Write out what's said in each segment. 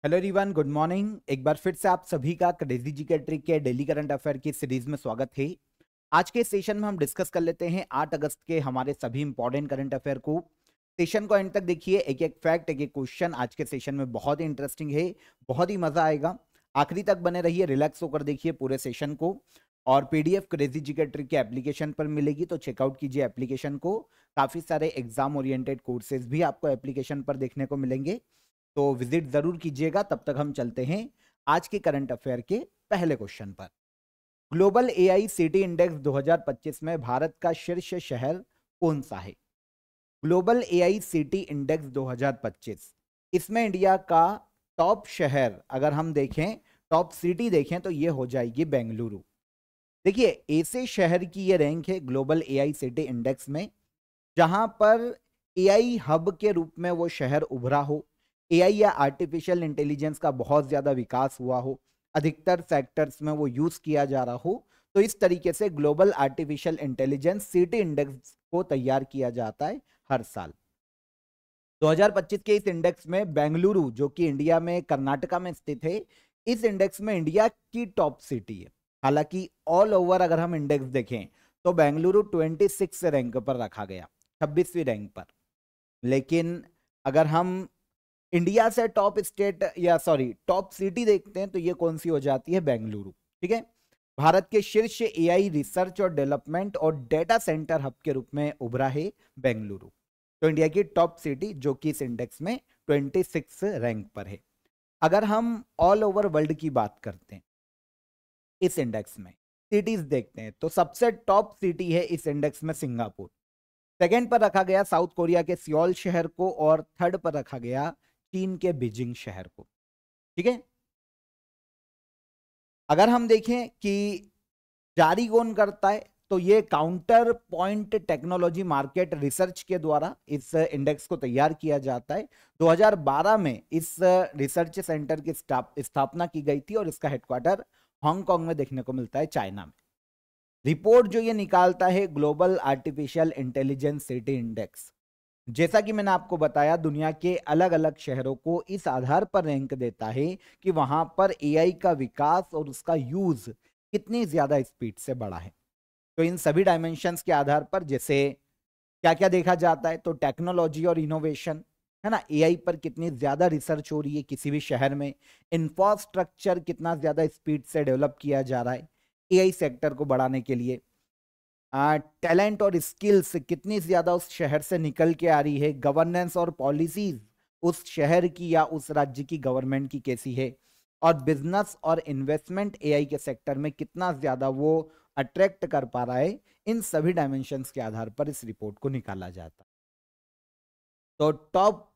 Hello everyone, good morning. एक बार फिर से आप सभी का क्रेजी जी के ट्रिक के डेली करंट अफेयर की सीरीज में स्वागत है। आज के सेशन में हम डिस्कस कर लेते हैं 8 अगस्त के हमारे सभी इंपॉर्टेंट करंट अफेयर को। सेशन को एंड तक देखिए, एक एक फैक्ट, एक एक क्वेश्चन आज के सेशन में बहुत ही इंटरेस्टिंग है, बहुत ही मजा आएगा। आखिरी तक बने रहिए, रिलैक्स होकर देखिए पूरे सेशन को। और पीडीएफ क्रेजी जी के ट्रिक के एप्लीकेशन पर मिलेगी, तो चेकआउट कीजिए एप्लीकेशन को। काफी सारे एग्जाम ओरिएंटेड कोर्सेज भी आपको एप्लीकेशन पर देखने को मिलेंगे, तो विजिट जरूर कीजिएगा। तब तक हम चलते हैं आज के करंट अफेयर के पहले क्वेश्चन पर। ग्लोबल एआई सिटी इंडेक्स 2025 में भारत का शीर्ष शहर कौन सा है? ग्लोबल एआई सिटी इंडेक्स 2025, इसमें इंडिया का टॉप शहर अगर हम देखें, टॉप सिटी देखें तो ये हो जाएगी बेंगलुरु। देखिए, ऐसे शहर की ये रैंक है ग्लोबल एआई सिटी इंडेक्स में जहां पर एआई हब के रूप में वो शहर उभरा हो, एआई या आर्टिफिशियल इंटेलिजेंस का बहुत ज्यादा विकास हुआ हो, अधिकतर सेक्टर्स में वो यूज किया जा रहा हो। तो इस तरीके से global artificial intelligence city index को तैयार किया जाता है हर साल। 2025 के इस इंडेक्स में बेंगलुरु, जो कि इंडिया में कर्नाटका में स्थित है, इस इंडेक्स में इंडिया की टॉप सिटी है। हालांकि ऑल ओवर अगर हम इंडेक्स देखें तो बेंगलुरु 26 रैंक पर रखा गया, 26वीं रैंक पर। लेकिन अगर हम इंडिया से टॉप स्टेट या सॉरी टॉप सिटी देखते हैं तो ये कौन सी हो जाती है? बेंगलुरु। ठीक है, भारत के शीर्ष एआई रिसर्च और डेवलपमेंट और डेटा सेंटर हब के रूप में उभरा है बेंगलुरु। तो इंडिया की टॉप सिटी जो कि इस इंडेक्स में 26 रैंक पर है। अगर हम ऑल ओवर वर्ल्ड की बात करते हैं, इस इंडेक्स में सिटीज देखते हैं तो सबसे टॉप सिटी है इस इंडेक्स में सिंगापुर। सेकेंड पर रखा गया साउथ कोरिया के सियोल शहर को, और थर्ड पर रखा गया चीन के बीजिंग शहर को। ठीक है, अगर हम देखें कि जारी कौन करता है तो ये counter point technology market research के द्वारा इस इंडेक्स को तैयार किया जाता है। 2012 में इस रिसर्च सेंटर की स्थापना की गई थी और इसका हेडक्वार्टर हांगकांग में देखने को मिलता है, चाइना में। रिपोर्ट जो ये निकालता है global artificial intelligence city index, जैसा कि मैंने आपको बताया, दुनिया के अलग अलग शहरों को इस आधार पर रैंक देता है कि वहां पर एआई का विकास और उसका यूज कितनी ज्यादा स्पीड से बढ़ा है। तो इन सभी डायमेंशंस के आधार पर जैसे क्या क्या देखा जाता है, तो टेक्नोलॉजी और इनोवेशन है ना, एआई पर कितनी ज्यादा रिसर्च हो रही है किसी भी शहर में, इंफ्रास्ट्रक्चर कितना ज्यादा स्पीड से डेवलप किया जा रहा है एआई सेक्टर को बढ़ाने के लिए, टैलेंट और स्किल्स कितनी ज्यादा उस शहर से निकल के आ रही है, गवर्नेंस और पॉलिसीज उस शहर की या उस राज्य की गवर्नमेंट की कैसी है, और बिजनेस और इन्वेस्टमेंट एआई के सेक्टर में कितना ज्यादा वो अट्रैक्ट कर पा रहा है। इन सभी डायमेंशंस के आधार पर इस रिपोर्ट को निकाला जाता है। तो टॉप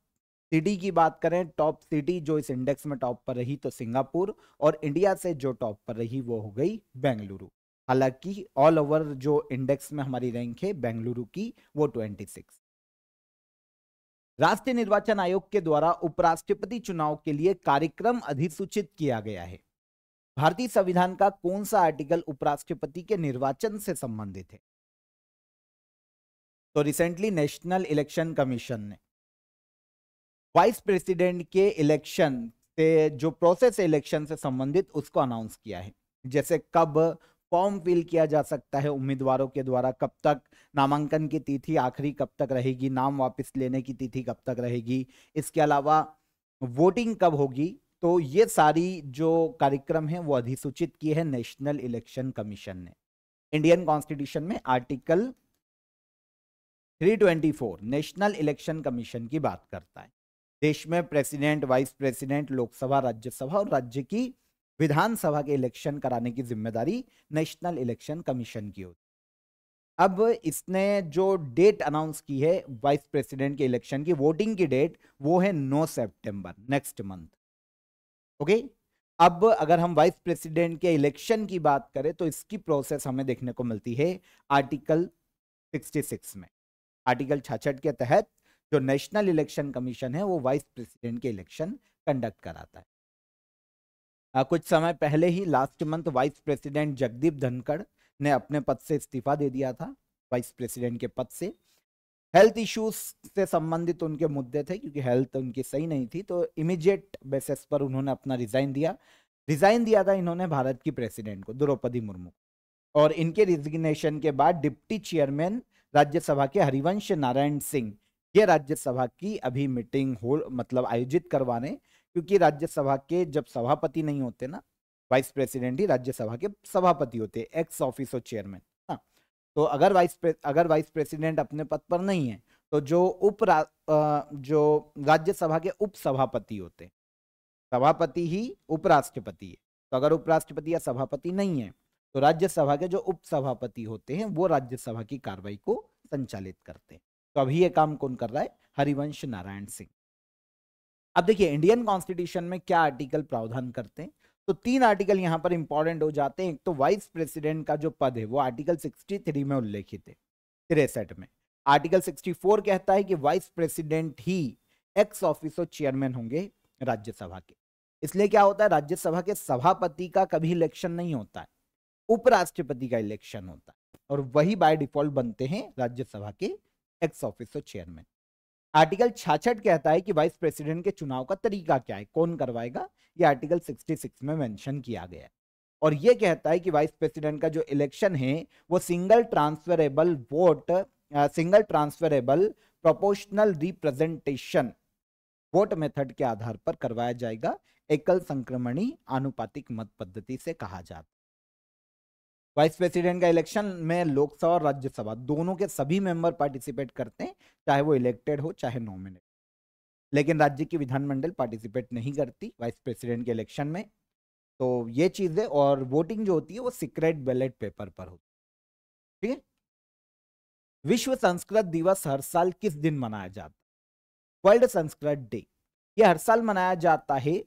सिटी की बात करें, टॉप सिटी जो इस इंडेक्स में टॉप पर रही तो सिंगापुर, और इंडिया से जो टॉप पर रही वो हो गई बेंगलुरु। हालांकि ऑल ओवर जो इंडेक्स में हमारी रैंक है बेंगलुरु की, वो 26। राष्ट्रीय निर्वाचन आयोग के द्वारा उपराष्ट्रपति चुनाव के लिए कार्यक्रम अधिसूचित किया गया है। भारतीय संविधान का कौन सा आर्टिकल उपराष्ट्रपति के निर्वाचन से संबंधित है? तो रिसेंटली नेशनल इलेक्शन कमीशन ने वाइस प्रेसिडेंट के इलेक्शन से जो प्रोसेस है इलेक्शन से संबंधित, उसको अनाउंस किया है। जैसे कब फॉर्म फिल किया जा सकता है उम्मीदवारों के द्वारा, कब तक नामांकन की तिथि आखिरी कब तक रहेगी, नाम वापस लेने की तिथि कब तक रहेगी, इसके अलावा वोटिंग कब होगी। तो ये सारी जो कार्यक्रम है वो अधिसूचित किए हैं नेशनल इलेक्शन कमीशन ने। इंडियन कॉन्स्टिट्यूशन में आर्टिकल 324 नेशनल इलेक्शन कमीशन की बात करता है। देश में president, vice president, Lok Sabha, Rajya Sabha और राज्य की विधानसभा के इलेक्शन कराने की जिम्मेदारी नेशनल इलेक्शन कमीशन की होती है। अब इसने जो डेट अनाउंस की है वाइस प्रेसिडेंट के इलेक्शन की, वोटिंग की डेट, वो है 9 सितंबर, नेक्स्ट मंथ। ओके, अब अगर हम वाइस प्रेसिडेंट के इलेक्शन की बात करें तो इसकी प्रोसेस हमें देखने को मिलती है आर्टिकल 66 में। आर्टिकल 66 के तहत जो नेशनल इलेक्शन कमीशन है वो वाइस प्रेसिडेंट के इलेक्शन कंडक्ट कराता है। कुछ समय पहले ही last month vice president Jagdeep Dhankhar ने अपने पद से इस्तीफा दे दिया था, वाइस प्रेसिडेंट के पद से। हेल्थ इश्यूज से संबंधित उनके मुद्दे थे, क्योंकि हेल्थ उनकी सही नहीं थी, तो इमीडिएट बेसिस पर उन्होंने अपना रिजाइन दिया था इन्होंने भारत की प्रेसिडेंट को, द्रौपदी मुर्मू। और इनके रिजिग्नेशन के बाद डिप्टी चेयरमैन राज्यसभा के हरिवंश नारायण सिंह ये राज्यसभा की अभी मीटिंग हो मतलब आयोजित करवाने, क्योंकि राज्यसभा के जब सभापति नहीं होते ना, वाइस प्रेसिडेंट ही राज्यसभा के सभापति होते, एक्स ऑफिसो चेयरमैन। हाँ, तो अगर वाइस प्रेसिडेंट अपने पद पर नहीं है, तो जो राज्यसभा के उप सभापति होते, सभापति ही उपराष्ट्रपति है, तो अगर उपराष्ट्रपति या सभापति नहीं है, तो राज्यसभा के जो उप सभापति होते हैं वो राज्यसभा की कार्रवाई को संचालित करते हैं। तो अभी ये काम कौन कर रहा है? हरिवंश नारायण सिंह। अब देखिए इंडियन कॉन्स्टिट्यूशन में क्या आर्टिकल प्रावधान करते हैं, तो 3 आर्टिकल यहां पर इंपॉर्टेंट हो जाते हैं। एक तो वाइस प्रेसिडेंट का जो पद है वो आर्टिकल 63 में उल्लेखित है, 63 में। आर्टिकल 64 कहता है कि वाइस प्रेसिडेंट ही एक्स ऑफिसो चेयरमैन होंगे राज्यसभा के। इसलिए क्या होता है, राज्यसभा के सभापति का कभी इलेक्शन नहीं होता है, उपराष्ट्रपति का इलेक्शन होता है, और वही बाय डिफॉल्ट बनते हैं राज्यसभा के एक्स ऑफिसो चेयरमैन। आर्टिकल 66 कहता है कि वाइस प्रेसिडेंट के चुनाव का तरीका क्या है, कौन करवाएगा, ये आर्टिकल 66 में मेंशन किया गया है। और ये कहता है कि वाइस प्रेसिडेंट का जो इलेक्शन है वो single transferable proportional representation vote method के आधार पर करवाया जाएगा, एकल संक्रमणी आनुपातिक मत पद्धति से कहा जाता है। वाइस प्रेसिडेंट का इलेक्शन में लोकसभा और राज्यसभा दोनों के सभी मेंबर पार्टिसिपेट करते हैं, चाहे वो इलेक्टेड हो चाहे नॉमिनेट। लेकिन राज्य की विधानमंडल पार्टिसिपेट नहीं करती वाइस प्रेसिडेंट के इलेक्शन में। तो ये चीज है, और वोटिंग जो होती है वो सीक्रेट बैलेट पेपर पर होती है। ठीक है। विश्व संस्कृत दिवस हर साल किस दिन मनाया जाता है? World Sanskrit day. ये हर साल मनाया जाता है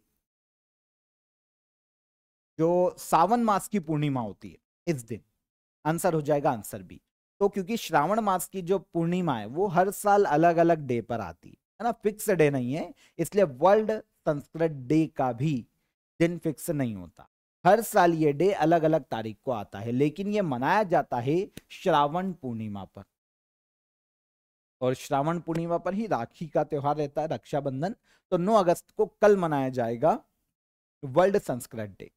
जो सावन मास की पूर्णिमा होती है इस दिन। आंसर हो जाएगा आंसर बी। तो क्योंकि श्रावण मास की जो पूर्णिमा है वो हर साल अलग अलग डे पर आती है ना, फिक्स डे नहीं है, इसलिए वर्ल्ड संस्कृत डे का भी दिन फिक्स नहीं होता। हर साल ये डे अलग अलग तारीख को आता है, लेकिन ये मनाया जाता है श्रावण पूर्णिमा पर। और श्रावण पूर्णिमा पर ही राखी का त्योहार रहता है, रक्षाबंधन। तो 9 अगस्त को कल मनाया जाएगा वर्ल्ड संस्कृत डे।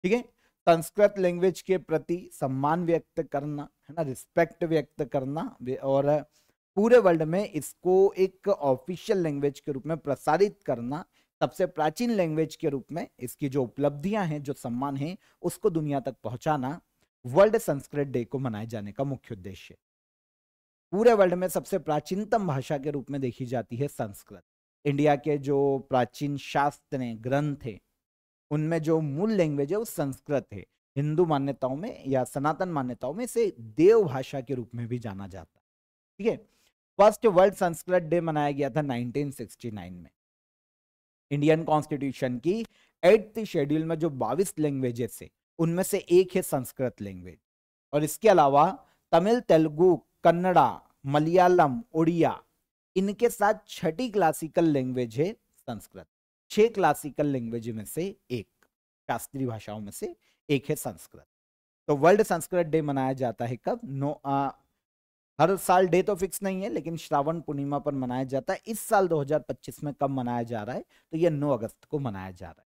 ठीक है। संस्कृत लैंग्वेज के प्रति सम्मान व्यक्त करना है ना, रिस्पेक्ट व्यक्त करना, और पूरे वर्ल्ड में इसको एक ऑफिशियल लैंग्वेज के रूप में प्रसारित करना, सबसे प्राचीन लैंग्वेज के रूप में इसकी जो उपलब्धियां हैं, जो सम्मान है, उसको दुनिया तक पहुंचाना वर्ल्ड संस्कृत डे को मनाए जाने का मुख्य उद्देश्य है। पूरे वर्ल्ड में सबसे प्राचीनतम भाषा के रूप में देखी जाती है संस्कृत। इंडिया के जो प्राचीन शास्त्र हैं, ग्रंथ हैं, उनमें जो मूल लैंग्वेज है वो संस्कृत है। हिंदू मान्यताओं में या सनातन मान्यताओं में इसे देव भाषा के रूप में भी जाना जाता है। ठीक है। फर्स्ट वर्ल्ड संस्कृत डे मनाया गया था 1969 में। इंडियन कॉन्स्टिट्यूशन की 8th शेड्यूल में जो 22 लैंग्वेजेस है उनमें से एक है संस्कृत लैंग्वेज। और इसके अलावा तमिल, तेलुगु, कन्नड़ा, मलयालम, उड़िया, इनके साथ छठी क्लासिकल लैंग्वेज है संस्कृत। 6 क्लासिकल लैंग्वेज में से एक, शास्त्रीय भाषाओं में से एक है संस्कृत। तो वर्ल्ड संस्कृत डे मनाया जाता है कब? हर साल डे तो फिक्स नहीं है, लेकिन श्रावण पूर्णिमा पर मनाया जाता है। इस साल 2025 में कब मनाया जा रहा है? तो ये 9 अगस्त को मनाया जा रहा है।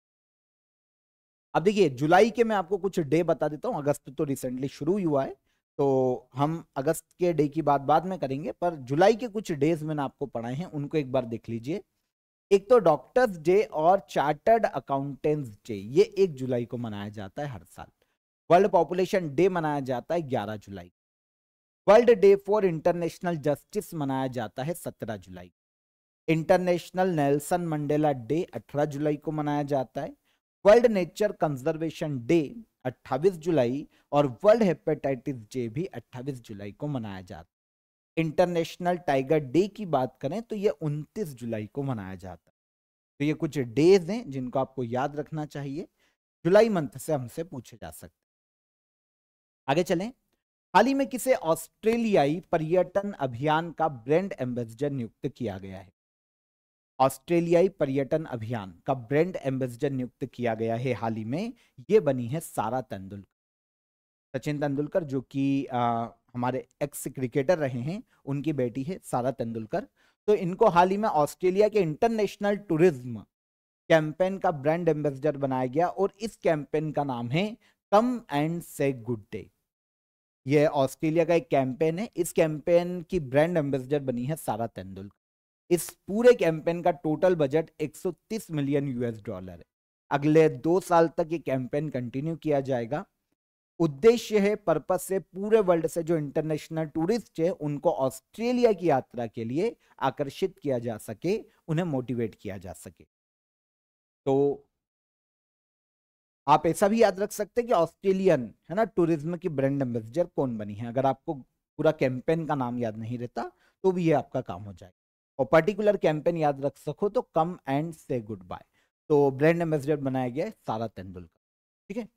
अब देखिए जुलाई के मैं आपको कुछ डे बता देता हूं। अगस्त तो रिसेंटली शुरू हुआ है, तो हम अगस्त के डे की बात बाद में करेंगे, पर जुलाई के कुछ डेज मैंने आपको पढ़ाए हैं, उनको एक बार देख लीजिए। एक तो डॉक्टर्स डे और चार्टर्ड अकाउंटेंट्स डे, ये 1 जुलाई को मनाया जाता है हर साल। वर्ल्ड पॉपुलेशन डे मनाया जाता है 11 जुलाई। World day for international justice मनाया जाता है 17 जुलाई। इंटरनेशनल नेल्सन मंडेला डे 18 जुलाई को मनाया जाता है। वर्ल्ड नेचर कंजर्वेशन डे 28 जुलाई, और वर्ल्ड हेपेटाइटिस डे भी 28 जुलाई को मनाया जाता है। इंटरनेशनल टाइगर डे की बात करें तो ये 29 जुलाई को मनाया जाता है। तो ये कुछ डेज हैं जिनको आपको याद रखना चाहिए, जुलाई मंथ से हमसे पूछे जा सकते। आगे चलें। हाल ही में किसे ऑस्ट्रेलियाई पर्यटन अभियान का ब्रांड एम्बेसडर नियुक्त किया गया है? ऑस्ट्रेलियाई पर्यटन अभियान का ब्रांड एम्बेसडर नियुक्त किया गया है हाल ही में, ये बनी है सारा तेंदुलकर। सचिन तेंदुलकर जो कि हमारे एक्स क्रिकेटर रहे हैं, उनकी बेटी है सारा तेंदुलकर। तो इनको हाल ही में ऑस्ट्रेलिया के इंटरनेशनल टूरिज्म कैंपेन का ब्रांड एम्बेसडर बनाया गया और इस कैंपेन का नाम है कम एंड से गुड डे। यह ऑस्ट्रेलिया का एक कैंपेन है, इस कैंपेन की ब्रांड एम्बेसडर बनी है सारा तेंदुलकर। इस पूरे कैंपेन का total budget 130 million US dollar है। अगले 2 साल तक ये कैंपेन कंटिन्यू किया जाएगा। उद्देश्य है, पर्पस से पूरे वर्ल्ड से जो इंटरनेशनल टूरिस्ट है उनको ऑस्ट्रेलिया की यात्रा के लिए आकर्षित किया जा सके, उन्हें मोटिवेट किया जा सके। तो आप ऐसा भी याद रख सकते हैं कि ऑस्ट्रेलियन है ना टूरिज्म की ब्रांड एम्बेसडर कौन बनी है। अगर आपको पूरा कैंपेन का नाम याद नहीं रहता तो भी ये आपका काम हो जाएगा, और पर्टिकुलर कैंपेन याद रख सको तो कम एंड से गुड बाय। तो ब्रांड एम्बेसडर बनाया गया है सारा तेंदुलकर, ठीक है।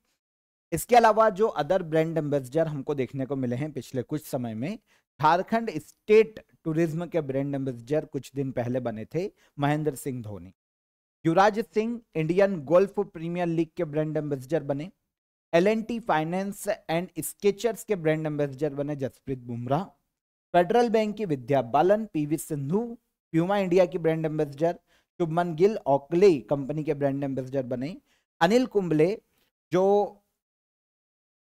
इसके अलावा जो अदर ब्रांड एम्बेसडर हमको देखने को मिले हैं पिछले कुछ समय में, झारखंड स्टेट टूरिज्म के ब्रांड एम्बेसडर कुछ दिन पहले बने थे Mahendra Singh Dhoni. Yuvraj Singh Indian golf premier league के ब्रांड एम्बेसडर बने। L&T फाइनेंस एंड स्केचर्स के ब्रांड एम्बेसडर बने जसप्रीत बुमराह। फेडरल बैंक की Vidya Balan, PV Sindhu, Puma India की brand ambassador, Shubman Gill Oakley company के ब्रांड एम्बेसडर बने। अनिल कुंबले जो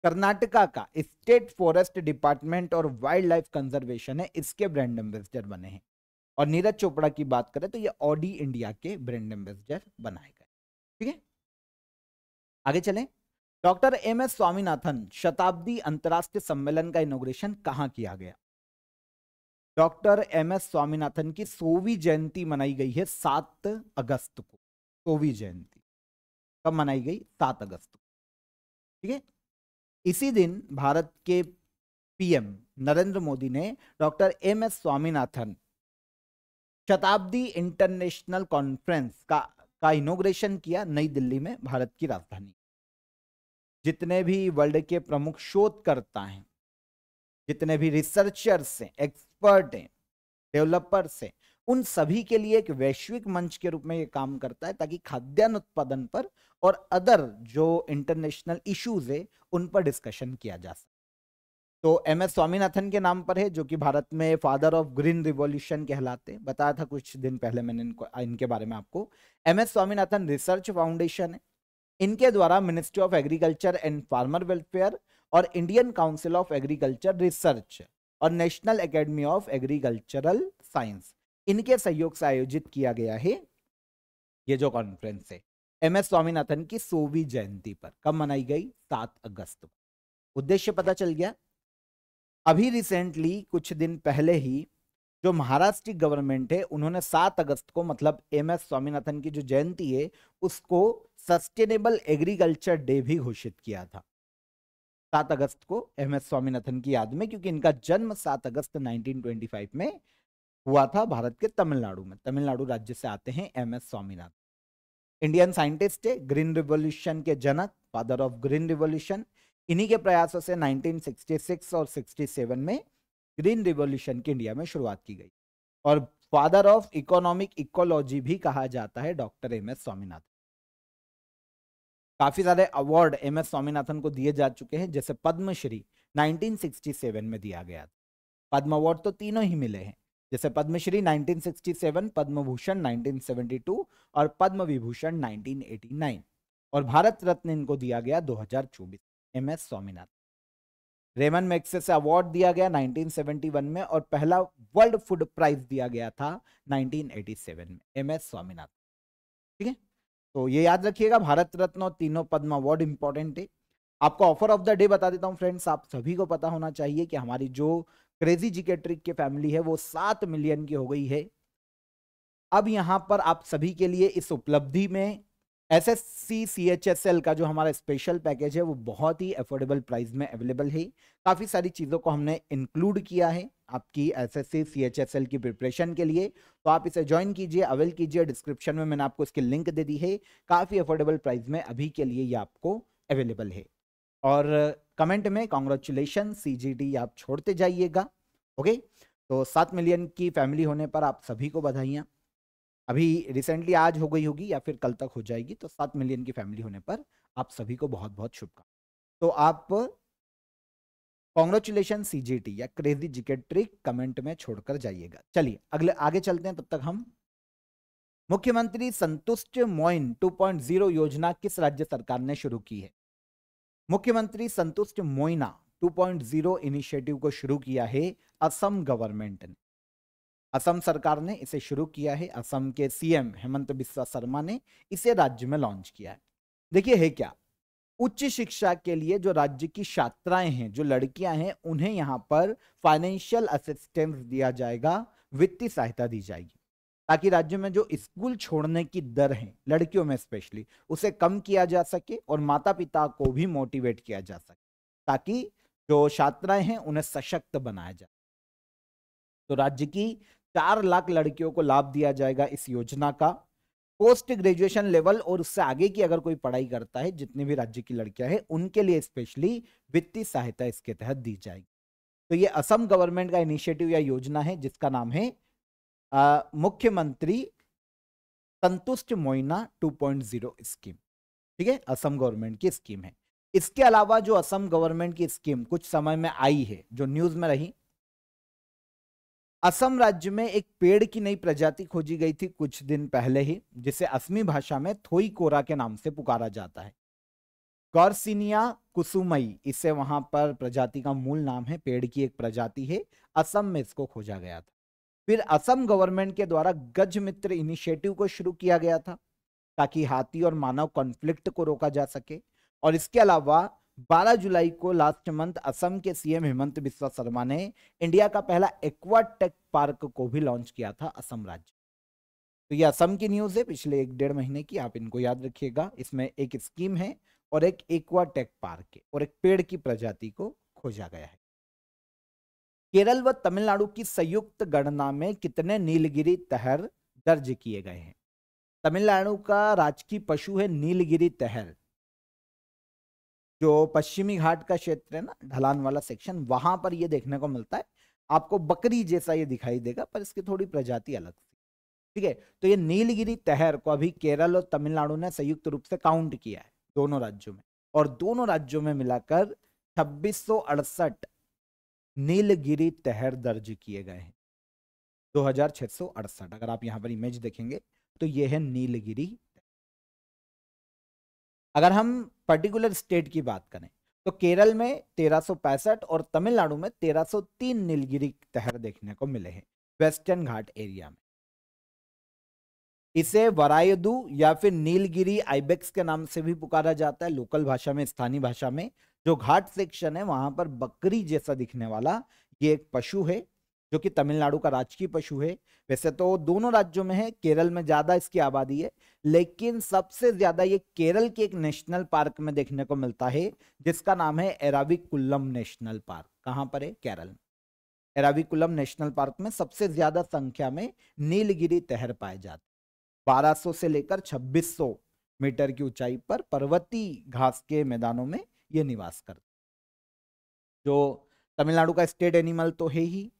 कर्नाटका का स्टेट फॉरेस्ट डिपार्टमेंट और वाइल्ड लाइफ कंजर्वेशन है, इसके ब्रांड एम्बेसडर बने हैं। और नीरज चोपड़ा की बात करें तो ये ऑडी इंडिया के ब्रांड एम्बेसडर बनाए गए, ठीक है। आगे चलें। डॉक्टर MS स्वामीनाथन शताब्दी अंतर्राष्ट्रीय सम्मेलन का इनॉग्रेशन कहां किया गया? डॉक्टर MS स्वामीनाथन की 100वीं जयंती मनाई गई है 7 अगस्त को। 100वीं जयंती कब मनाई गई? 7 अगस्त को, ठीक है। इसी दिन भारत के PM नरेंद्र मोदी ने डॉक्टर MS स्वामीनाथन शताब्दी इंटरनेशनल कॉन्फ्रेंस का इनॉग्रेशन किया नई दिल्ली में, भारत की राजधानी। जितने भी वर्ल्ड के प्रमुख शोधकर्ता हैं, जितने भी रिसर्चर्स हैं, एक्सपर्ट हैं, डेवलपर्स हैं, उन सभी के लिए एक वैश्विक मंच के रूप में ये काम करता है, ताकि खाद्यान्न उत्पादन पर और अदर जो इंटरनेशनल इश्यूज है उन पर डिस्कशन किया जा सके। तो MS स्वामीनाथन के नाम पर है, जो कि भारत में फादर ऑफ ग्रीन रिवॉल्यूशन कहलाते, बताया था कुछ दिन पहले मैंने इनके बारे में आपको। MS स्वामीनाथन रिसर्च फाउंडेशन है, इनके द्वारा ministry of agriculture and farmer welfare और Indian council of agriculture research और national academy of agricultural science, इनके सहयोग से आयोजित किया गया है ये जो कॉन्फ्रेंस है MS स्वामीनाथन की 100वीं जयंती पर। कब मनाई गई? 7 अगस्त को। उद्देश्य पता चल गया। अभी रिसेंटली कुछ दिन पहले ही जो महाराष्ट्र गवर्नमेंट है उन्होंने 7 अगस्त को, मतलब MS स्वामीनाथन की जो जयंती है, उसको सस्टेनेबल एग्रीकल्चर डे भी घोषित किया था 7 अगस्त को MS स्वामीनाथन की याद में, क्योंकि इनका जन्म 7 अगस्त 1925 में हुआ था भारत के तमिलनाडु में। तमिलनाडु राज्य से आते हैं MS स्वामीनाथन। इंडियन साइंटिस्ट है, ग्रीन रिवॉल्यूशन के जनक, फादर ऑफ ग्रीन रिवॉल्यूशन। इन्हीं के प्रयासों से 1966 और 67 में ग्रीन रिवॉल्यूशन की इंडिया में शुरुआत की गई, और फादर ऑफ इकोनॉमिक इकोलॉजी भी कहा जाता है डॉक्टर MS स्वामीनाथन। काफी सारे अवार्ड MS स्वामीनाथन को दिए जा चुके हैं, जैसे पद्मश्री 1967 में दिया गया था। पद्म अवार्ड तो तीनों ही मिले हैं, जैसे पद्मश्री 1967, पद्म भूषण 1972 और पद्म विभूषण 1989, और भारत रत्न इनको दिया गया 2024 MS Swaminathan. Ramon Magsaysay award दिया गया 1971 में, और पहला वर्ल्ड फूड प्राइज दिया गया था 1987 में MS स्वामीनाथन, ठीक है। तो ये याद रखिएगा, भारत रत्न और तीनों पद्म अवार्ड इंपॉर्टेंट है। आपको ऑफर ऑफ द डे बता देता हूं फ्रेंड्स। आप सभी को पता होना चाहिए कि हमारी जो क्रेजी जीके ट्रिक की फैमिली है वो 7 मिलियन की हो गई है। अब यहां पर आप सभी के लिए इस उपलब्धि में SSC CHSL का जो हमारा स्पेशल पैकेज है वो बहुत ही अफोर्डेबल प्राइस में अवेलेबल है। काफी सारी चीजों को हमने इंक्लूड किया है आपकी SSC CHSL की प्रिपरेशन के लिए, तो आप इसे ज्वाइन कीजिए, अवेल कीजिए। डिस्क्रिप्शन में मैंने आपको इसकी लिंक दे दी है। काफी अफोर्डेबल प्राइस में अभी के लिए ये आपको अवेलेबल है। और कमेंट में कॉन्ग्रेचुलेशन CGD आप छोड़ते जाइएगा, ओके। तो 7 मिलियन की फैमिली होने पर आप सभी को बधाइयाँ। अभी रिसेंटली आज हो गई होगी या फिर कल तक हो जाएगी, तो 7 मिलियन की फैमिली होने पर आप सभी को बहुत बहुत शुभकामनाएं। तो आप कॉन्ग्रेचुलेशन सीजीटी या क्रेजी जीके ट्रिक कमेंट में छोड़कर जाइएगा। चलिए अगले आगे चलते हैं, तब तक हम मुख्यमंत्री संतुष्ट मोइन 2.0 योजना किस राज्य सरकार ने शुरू की है? मुख्यमंत्री संतुष्ट मोइना 2.0 इनिशिएटिव को शुरू किया है असम गवर्नमेंट ने। असम सरकार ने इसे शुरू किया है। असम के सीएम हेमंत बिस्वा शर्मा ने इसे राज्य में लॉन्च किया है। देखिए है क्या, उच्च शिक्षा के लिए जो राज्य की छात्राएं हैं, जो लड़कियां हैं, उन्हें यहां पर फाइनेंशियल असिस्टेंस दिया जाएगा, वित्तीय सहायता दी जाएगी, ताकि राज्य में जो स्कूल छोड़ने की दर है लड़कियों में स्पेशली, उसे कम किया जा सके और माता पिता को भी मोटिवेट किया जा सके, ताकि जो छात्राएं हैं उन्हें सशक्त बनाया जाए। तो राज्य की 4 लाख लड़कियों को लाभ दिया जाएगा इस योजना का। पोस्ट ग्रेजुएशन लेवल और उससे आगे की अगर कोई पढ़ाई करता है, जितने भी राज्य की लड़कियां हैं, उनके लिए स्पेशली वित्तीय सहायता इसके तहत दी जाएगी। तो ये असम गवर्नमेंट का इनिशिएटिव या योजना है, जिसका नाम है मुख्यमंत्री संतुष्ट मोइना 2.0 स्कीम। ठीक है, असम गवर्नमेंट की स्कीम है। इसके अलावा जो असम गवर्नमेंट की स्कीम कुछ समय में आई है, जो न्यूज में रही, असम राज्य में एक पेड़ की नई प्रजाति खोजी गई थी कुछ दिन पहले ही, जिसे असमी भाषा में थोई कोरा के नाम से पुकारा जाता है। गॉर्सिनिया कुसुमई, इसे वहां पर प्रजाति का मूल नाम है, पेड़ की एक प्रजाति है। असम में इसको खोजा गया था। फिर असम गवर्नमेंट के द्वारा गज मित्र इनिशिएटिव को शुरू किया गया था, ताकि हाथी और मानव कॉन्फ्लिक्ट को रोका जा सके। और इसके अलावा 12 जुलाई को लास्ट मंथ असम के सीएम हेमंत बिस्वा शर्मा ने इंडिया का पहला एक्वाटेक पार्क को भी लॉन्च किया था असम राज्य। तो ये असम की न्यूज है पिछले 1-1.5 महीने की, आप इनको याद रखिएगा। इसमें एक स्कीम है और एक एक्वाटेक पार्क है और एक पेड़ की प्रजाति को खोजा गया है। केरल व तमिलनाडु की संयुक्त गणना में कितने नीलगिरी तहर दर्ज किए गए हैं? तमिलनाडु का राजकीय पशु है नीलगिरी तहर। जो पश्चिमी घाट का क्षेत्र है ना, ढलान वाला सेक्शन, वहां पर ये देखने को मिलता है। आपको बकरी जैसा ये दिखाई देगा, पर इसकी थोड़ी प्रजाति अलग सी। ठीक है, तो ये नीलगिरी तहर को अभी केरल और तमिलनाडु ने संयुक्त रूप से काउंट किया है दोनों राज्यों में, और दोनों राज्यों में मिलाकर 2668 नीलगिरी तहर दर्ज किए गए हैं। 2668, अगर आप यहां पर इमेज देखेंगे तो ये है नीलगिरी। अगर हम पर्टिकुलर स्टेट की बात करें तो केरल में 1365 और तमिलनाडु में 1303 नीलगिरी तहर देखने को मिले हैं वेस्टर्न घाट एरिया में। इसे वरायदू या फिर नीलगिरी आइबेक्स के नाम से भी पुकारा जाता है लोकल भाषा में, स्थानीय भाषा में। जो घाट सेक्शन है वहां पर बकरी जैसा दिखने वाला ये एक पशु है, जो कि तमिलनाडु का राजकीय पशु है। वैसे तो दोनों राज्यों में है, केरल में ज्यादा इसकी आबादी है, लेकिन सबसे ज्यादा ये केरल के एक नेशनल पार्क में देखने को मिलता है, जिसका नाम है एराविकुलम नेशनल पार्क। कहां पर है? केरल में। एराविकुलम नेशनल पार्क में सबसे ज्यादा संख्या में नीलगिरी तहर पाए जाते हैं। 1200 से लेकर 2600 मीटर की ऊंचाई पर पर्वतीय घास के मैदानों में ये निवास करते। जो तमिलनाडु का स्टेट एनिमल तो है ही।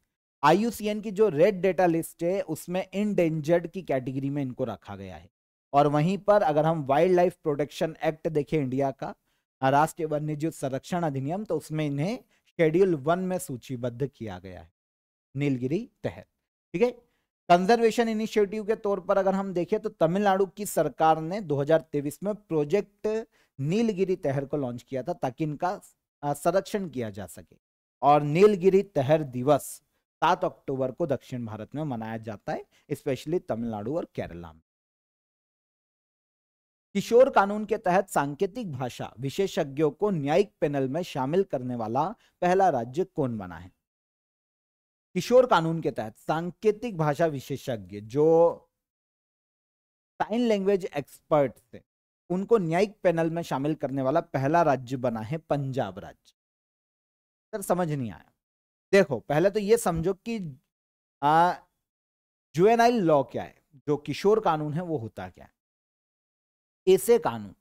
IUCN की जो रेड डेटा लिस्ट है उसमें इंडेंजर्ड की कैटेगरी में इनको रखा गया है। और वहीं पर अगर हम वाइल्ड लाइफ प्रोटेक्शन एक्ट देखें इंडिया का, राष्ट्रीय वन्यजीव संरक्षण अधिनियम, तो उसमें इन्हें शेड्यूल 1 में सूचीबद्ध किया गया है, नीलगिरी तहर। ठीक है, कंजर्वेशन इनिशिएटिव के तौर पर अगर हम देखें तो तमिलनाडु की सरकार ने 2023 में प्रोजेक्ट नीलगिरी तहर को लॉन्च किया था, ताकि इनका संरक्षण किया जा सके। और नीलगिरी तहर दिवस 7 अक्टूबर को दक्षिण भारत में मनाया जाता है, स्पेशली तमिलनाडु और केरला में। किशोर कानून के तहत सांकेतिक भाषा विशेषज्ञों को न्यायिक पैनल में शामिल करने वाला पहला राज्य कौन बना है? किशोर कानून के तहत सांकेतिक भाषा विशेषज्ञ, जो साइन लैंग्वेज एक्सपर्ट थे, उनको न्यायिक पैनल में शामिल करने वाला पहला राज्य बना है पंजाब राज्य। सर समझ नहीं आया। देखो, पहले तो ये समझो कि जुवेनाइल लॉ क्या है, जो किशोर कानून है वो होता क्या है। ऐसे कानून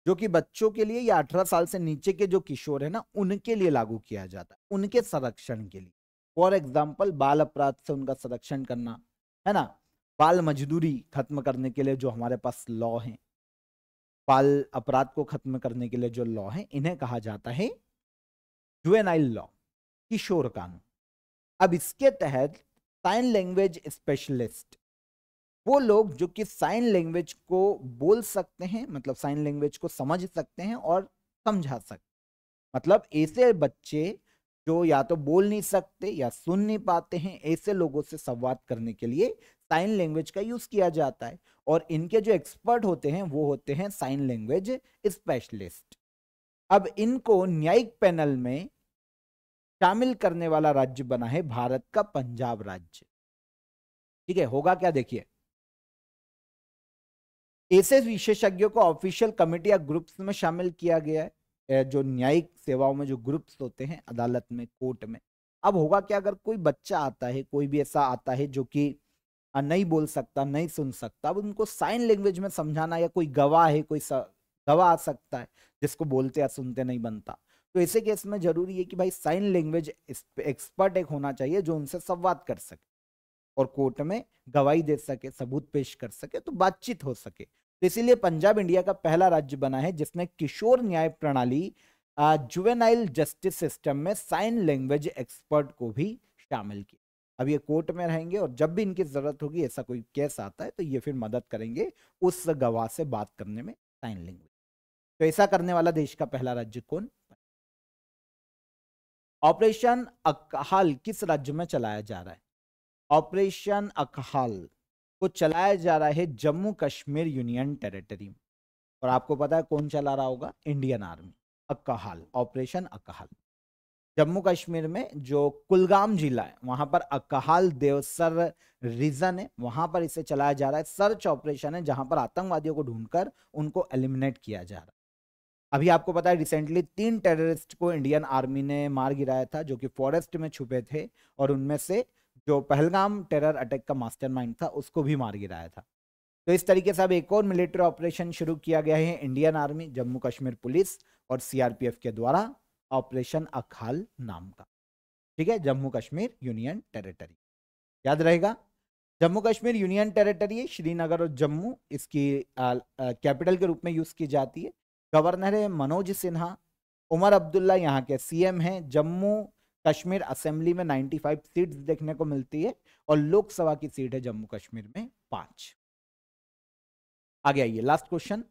जो कि बच्चों के लिए या 18 साल से नीचे के जो किशोर है ना, उनके लिए लागू किया जाता है, उनके संरक्षण के लिए। फॉर एग्जाम्पल, बाल अपराध से उनका संरक्षण करना, है ना, बाल मजदूरी खत्म करने के लिए जो हमारे पास लॉ है, बाल अपराध को खत्म करने के लिए जो लॉ है, इन्हें कहा जाता है जुवेनाइल लॉ। किशोर कानून। अब इसके तहत साइन लैंग्वेज स्पेशलिस्ट, वो लोग जो कि साइन लैंग्वेज को बोल सकते हैं, मतलब साइन लैंग्वेज को समझ सकते हैं और समझा सकते, मतलब ऐसे बच्चे जो या तो बोल नहीं सकते या सुन नहीं पाते हैं, ऐसे लोगों से संवाद करने के लिए साइन लैंग्वेज का यूज किया जाता है। और इनके जो एक्सपर्ट होते हैं वो होते हैं साइन लैंग्वेज स्पेशलिस्ट। अब इनको न्यायिक पैनल में शामिल करने वाला राज्य बना है भारत का पंजाब राज्य। ठीक है, होगा क्या देखिए, ऐसे विशेषज्ञों को ऑफिशियल कमेटी या ग्रुप्स में शामिल किया गया है, जो न्यायिक सेवाओं में जो ग्रुप्स होते हैं अदालत में, कोर्ट में। अब होगा क्या, अगर कोई बच्चा आता है, कोई भी ऐसा आता है जो कि नहीं बोल सकता, नहीं सुन सकता, अब उनको साइन लैंग्वेज में समझाना, या कोई गवाह है, कोई गवाह आ सकता है जिसको बोलते या सुनते नहीं बनता, तो ऐसे केस में जरूरी है कि भाई साइन लैंग्वेज एक्सपर्ट एक होना चाहिए जो उनसे संवाद कर सके और कोर्ट में गवाही दे सके, सबूत पेश कर सके, तो बातचीत हो सके। तो इसीलिए पंजाब इंडिया का पहला राज्य बना है जिसने किशोर न्याय प्रणाली, जुवेनाइल जस्टिस सिस्टम में साइन लैंग्वेज एक्सपर्ट को भी शामिल किया। अब ये कोर्ट में रहेंगे और जब भी इनकी जरूरत होगी, ऐसा कोई केस आता है, तो ये फिर मदद करेंगे उस गवाह से बात करने में साइन लैंग्वेज। तो ऐसा करने वाला देश का पहला राज्य कौन? ऑपरेशन अकहाल किस राज्य में चलाया जा रहा है? ऑपरेशन अकहाल को चलाया जा रहा है जम्मू कश्मीर यूनियन टेरिटरी में। और आपको पता है कौन चला रहा होगा? Indian army. Akhal, operation Akhal Jammu Kashmir में जो कुलगाम जिला है वहां पर अकहाल देवसर रीजन है, वहां पर इसे चलाया जा रहा है। सर्च ऑपरेशन है जहां पर आतंकवादियों को ढूंढकर उनको एलिमिनेट किया जा रहा है। अभी आपको पता है रिसेंटली 3 टेररिस्ट को इंडियन आर्मी ने मार गिराया था जो कि फॉरेस्ट में छुपे थे, और उनमें से जो पहलगाम टेरर अटैक का मास्टरमाइंड था उसको भी मार गिराया था। तो इस तरीके से अब एक और मिलिट्री ऑपरेशन शुरू किया गया है Indian army, Jammu Kashmir police और सीआरपीएफ के द्वारा, ऑपरेशन अखाल नाम का। ठीक है, जम्मू कश्मीर यूनियन टेरिटरी, याद रहेगा। जम्मू कश्मीर यूनियन टेरिटरी है, श्रीनगर और जम्मू इसकी कैपिटल के रूप में यूज की जाती है। गवर्नर है मनोज सिन्हा। उमर अब्दुल्ला यहाँ के सीएम हैं। जम्मू कश्मीर असेंबली में 95 सीट्स देखने को मिलती है और लोकसभा की सीट है जम्मू कश्मीर में 5। आगे आइए, लास्ट क्वेश्चन।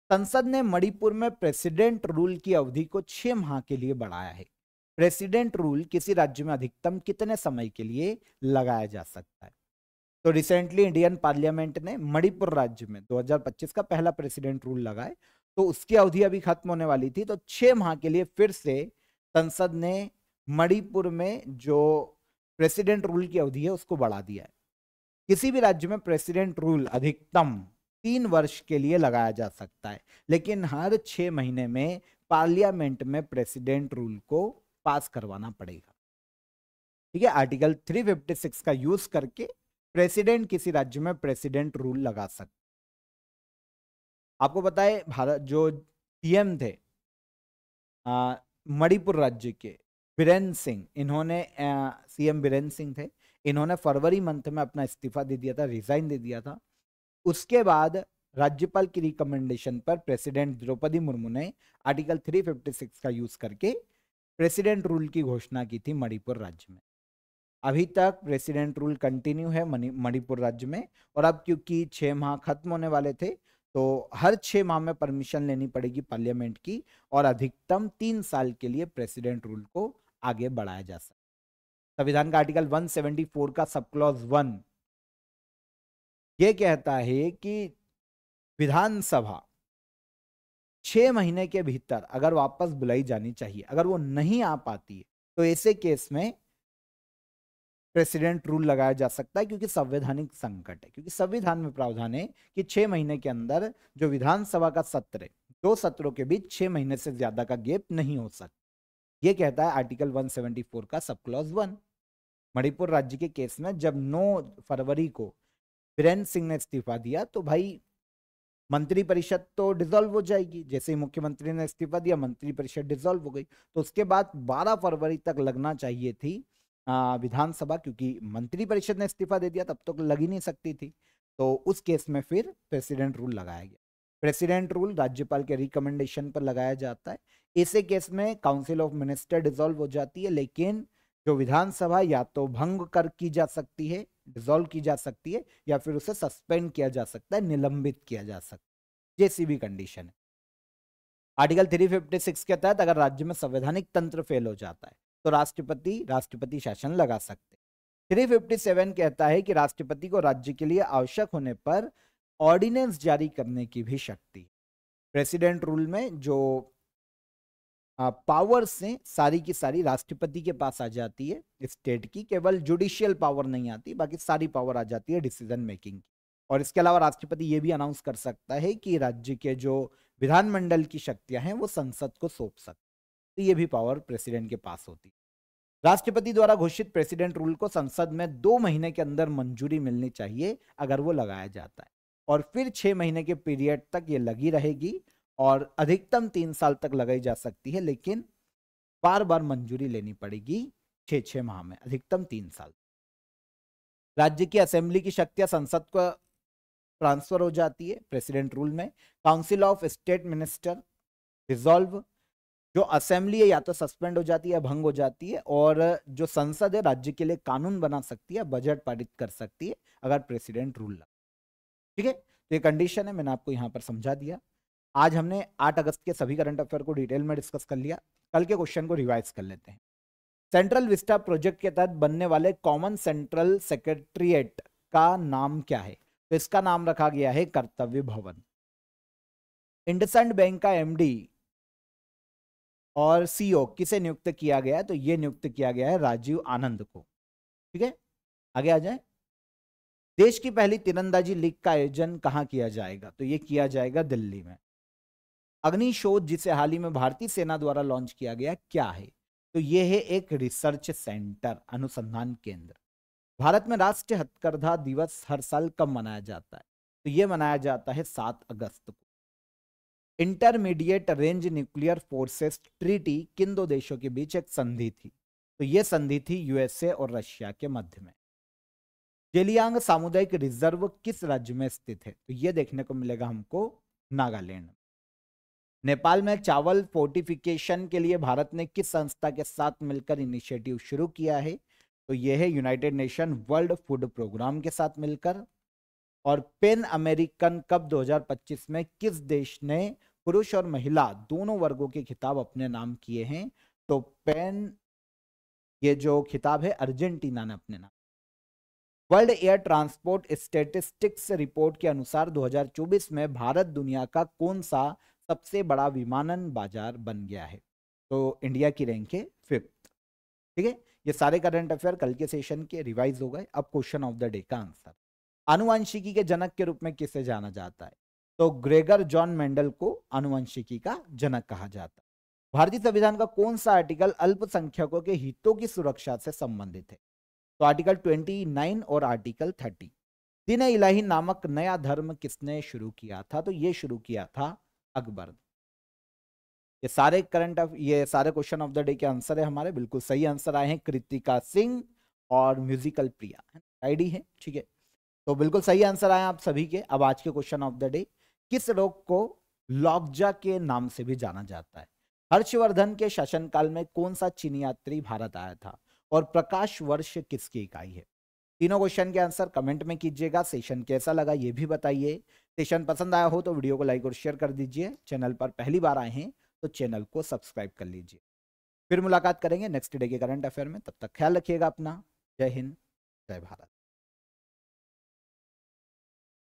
संसद ने मणिपुर में प्रेसिडेंट रूल की अवधि को 6 माह के लिए बढ़ाया है। प्रेसिडेंट रूल किसी राज्य में अधिकतम कितने समय के लिए लगाया जा सकता है? तो रिसेंटली इंडियन पार्लियामेंट ने मणिपुर राज्य में 2025 का पहला प्रेसिडेंट रूल लगाए, तो उसकी अवधि अभी खत्म होने वाली थी, तो 6 माह के लिए फिर से संसद ने मणिपुर में जो प्रेसिडेंट रूल की अवधि है उसको बढ़ा दिया है। किसी भी राज्य में प्रेसिडेंट रूल अधिकतम 3 वर्ष के लिए लगाया जा सकता है, लेकिन हर 6 महीने में पार्लियामेंट में प्रेसिडेंट रूल को पास करवाना पड़ेगा। ठीक है, आर्टिकल 356 का यूज करके प्रेसिडेंट किसी राज्य में प्रेसिडेंट रूल लगा सकते। आपको पता है भारत जो सीएम थे मणिपुर राज्य के, बीरेन सिंह, इन्होंने सीएम बीरेन सिंह थे, इन्होंने फरवरी मंथ में अपना इस्तीफा दे दिया था, रिजाइन दे दिया था। उसके बाद राज्यपाल की रिकमेंडेशन पर प्रेसिडेंट द्रौपदी मुर्मू ने आर्टिकल 356 का यूज करके प्रेसिडेंट रूल की घोषणा की थी मणिपुर राज्य में। अभी तक प्रेसिडेंट रूल कंटिन्यू है मणिपुर राज्य में, और अब क्योंकि 6 माह खत्म होने वाले थे, तो हर 6 माह में परमिशन लेनी पड़ेगी पार्लियामेंट की, और अधिकतम 3 साल के लिए प्रेसिडेंट रूल को आगे बढ़ाया जा सकता है। संविधान का आर्टिकल 174 का सब क्लॉज 1 ये कहता है कि विधानसभा 6 महीने के भीतर अगर वापस बुलाई जानी चाहिए, अगर वो नहीं आ पाती है तो ऐसे केस में प्रेसिडेंट रूल लगाया जा सकता है, क्योंकि संवैधानिक संकट है। क्योंकि संविधान में प्रावधान है कि 6 महीने के अंदर जो विधानसभा का सत्र है, 2 सत्रों के बीच 6 महीने से ज्यादा का गैप नहीं हो सकता, ये कहता है आर्टिकल 174 का सब क्लॉज 1। मणिपुर राज्य के केस में जब 9 फरवरी को बीरेन सिंह ने इस्तीफा दिया, तो भाई मंत्री परिषद तो डिसॉल्व हो जाएगी। जैसे ही मुख्यमंत्री ने इस्तीफा दिया, मंत्री परिषद डिसॉल्व हो गई, तो उसके बाद 12 फरवरी तक लगना चाहिए थी विधानसभा, क्योंकि मंत्री परिषद ने इस्तीफा दे दिया, तब तक लग ही नहीं सकती थी। तो उस केस में फिर प्रेसिडेंट रूल लगाया गया। प्रेसिडेंट रूल राज्यपाल के रिकमेंडेशन पर लगाया जाता है। ऐसे केस में काउंसिल ऑफ मिनिस्टर डिसॉल्व हो जाती है, लेकिन जो विधानसभा या तो भंग कर की जा सकती है, डिसॉल्व की जा सकती है, या फिर उसे सस्पेंड किया जा सकता है, निलंबित किया जा सकता है, जैसी भी कंडीशन है। आर्टिकल 356 के तहत अगर राज्य में संवैधानिक तंत्र फेल हो जाता है तो राष्ट्रपति शासन लगा सकते हैं। 357 कहता है कि राष्ट्रपति को राज्य के लिए आवश्यक होने पर ऑर्डिनेंस जारी करने की भी शक्ति। प्रेसिडेंट रूल में जो पावर से सारी की सारी राष्ट्रपति के पास आ जाती है, स्टेट की केवल जुडिशियल पावर नहीं आती, बाकी सारी पावर आ जाती है डिसीजन मेकिंग की। और इसके अलावा राष्ट्रपति ये भी अनाउंस कर सकता है कि राज्य के जो विधानमंडल की शक्तियां हैं वो संसद को सौंप सकते, तो ये भी पावर प्रेसिडेंट के पास होती है। राष्ट्रपति द्वारा घोषित प्रेसिडेंट रूल को संसद में 2 महीने के अंदर मंजूरी मिलनी चाहिए अगर वो लगाया जाता है, और फिर 6 महीने के पीरियड तक ये लगी रहेगी, और अधिकतम 3 साल तक लगाई जा सकती है, लेकिन बार बार मंजूरी लेनी पड़ेगी 6-6 माह में, अधिकतम 3 साल। राज्य की असेंबली की शक्तियां संसद को ट्रांसफर हो जाती है प्रेसिडेंट रूल में। Council of state minister dissolve, जो असेंबली है या तो सस्पेंड हो जाती है या भंग हो जाती है, और जो संसद है राज्य के लिए कानून बना सकती है, बजट पारित कर सकती है अगर प्रेसिडेंट रूल लगा। ठीक है, तो ये कंडीशन है, मैंने आपको यहां पर समझा दिया। आज हमने 8 अगस्त के सभी करंट अफेयर को डिटेल में डिस्कस कर लिया। कल के क्वेश्चन को रिवाइज कर लेते हैं। सेंट्रल विस्टा प्रोजेक्ट के तहत बनने वाले कॉमन सेंट्रल सेक्रेटरिएट का नाम क्या है? तो इसका नाम रखा गया है कर्तव्य भवन। इंडसइंड बैंक का एमडी और सीईओ किसे नियुक्त किया गया है? तो ये नियुक्त किया गया है राजीव आनंद को। ठीक है, आगे आ जाए। देश की पहली तीरंदाजी लीग का आयोजन कहां किया जाएगा? तो ये किया जाएगा दिल्ली में। अग्निशोध जिसे हाल ही में भारतीय सेना द्वारा लॉन्च किया गया, क्या है? तो ये है एक रिसर्च सेंटर, अनुसंधान केंद्र। भारत में राष्ट्रीय हथकरघा दिवस हर साल कब मनाया जाता है? तो ये मनाया जाता है 7 अगस्त को। Intermediate range nuclear forces treaty किन 2 देशों के बीच एक संधि थी? तो ये संधि थी यूएसए और रशिया के मध्य में। जेलियांग सामुदायिक रिजर्व किस राज्य में स्थित है? तो ये देखने को मिलेगा हमको नागालैंड। नेपाल में चावल फोर्टिफिकेशन के लिए भारत ने किस संस्था के साथ मिलकर इनिशिएटिव शुरू किया है? तो यह है United Nation World Food Programme के साथ मिलकर। और पैन अमेरिकन कप 2025 में किस देश ने पुरुष और महिला दोनों वर्गों के खिताब अपने नाम किए हैं? तो पैन, ये जो खिताब है अर्जेंटीना ने अपने नाम। World air transport statistics report के अनुसार 2024 में भारत दुनिया का कौन सा सबसे बड़ा विमानन बाजार बन गया है? तो इंडिया की रैंक है 5th। ठीक है, ये सारे करंट अफेयर कल के सेशन के रिवाइज हो गए। अब क्वेश्चन ऑफ द डे का आंसर। आनुवंशिकी के जनक के रूप में किसे जाना जाता है? तो ग्रेगर जॉन मेंडल को आनुवंशिकी का जनक कहा जाता है। भारतीय संविधान का कौन सा आर्टिकल अल्पसंख्यकों के हितों की सुरक्षा से संबंधित है? तो आर्टिकल 29 और आर्टिकल 30। दीन इलाही नामक नया धर्म किसने शुरू किया था? तो ये शुरू किया था अकबर। ये सारे ये सारे क्वेश्चन ऑफ द डे के आंसर है हमारे, बिल्कुल सही आंसर आए हैं कृतिका सिंह और म्यूजिकल प्रिया आईडी है। ठीक है, तो बिल्कुल सही आंसर आए आप सभी के। अब आज के क्वेश्चन ऑफ द डे, किस रोग को लॉकजा के नाम से भी जाना जाता है? हर्षवर्धन के शासनकाल में कौन सा चीनी यात्री भारत आया था? और प्रकाश वर्ष किसकी इकाई है? तीनों क्वेश्चन के आंसर कमेंट में कीजिएगा। सेशन कैसा लगा ये भी बताइए। सेशन पसंद आया हो तो वीडियो को लाइक और शेयर कर दीजिए। चैनल पर पहली बार आए हैं तो चैनल को सब्सक्राइब कर लीजिए। फिर मुलाकात करेंगे नेक्स्ट डे के करंट अफेयर में, तब तक ख्याल रखिएगा अपना। जय हिंद, जय भारत।